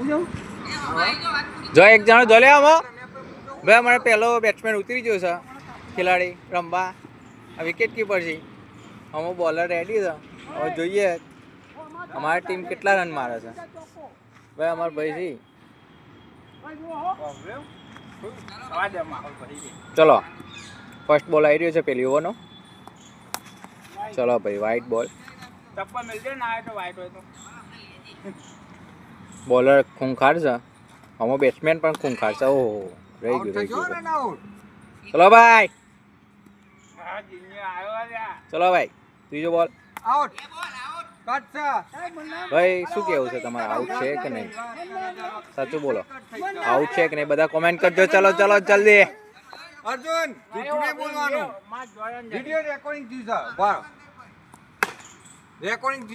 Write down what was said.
જો એક જણો જો લે આમાં ભાઈ અમારે પહેલો બેટ્સમેન ઉતરી ગયો છે ખેલાડી રમવા વિકેટ કીપર છે અમુક બોલર રેડી છે હવે જોઈએ અમારી ટીમ કેટલા રન મારે છે ભાઈ અમારો ભાઈ છે ચલો ફર્સ્ટ બોલ આવી રહ્યો છે પેલી ઓવરનો ચલો ભાઈ વ્હાઈટ બોલ બોલર ખૂંખાર છે અમો બેટ્સમેન પણ ખૂંખાર છે ઓહો રહી ગયું ચલો ભાઈ ચલો ભાઈ ત્રીજો બોલ ભાઈ શું કેવું છે તમારે આઉટ છે કે નહીં સાચું બોલો આઉટ છે કે નહીં બધા કોમેન્ટ કરજો ચલો ચલો જલ્દી અર્જુન જૂઠું બોલવાનું વિડિયો રેકોર્ડિંગ થયું છે રેકોર્ડિંગ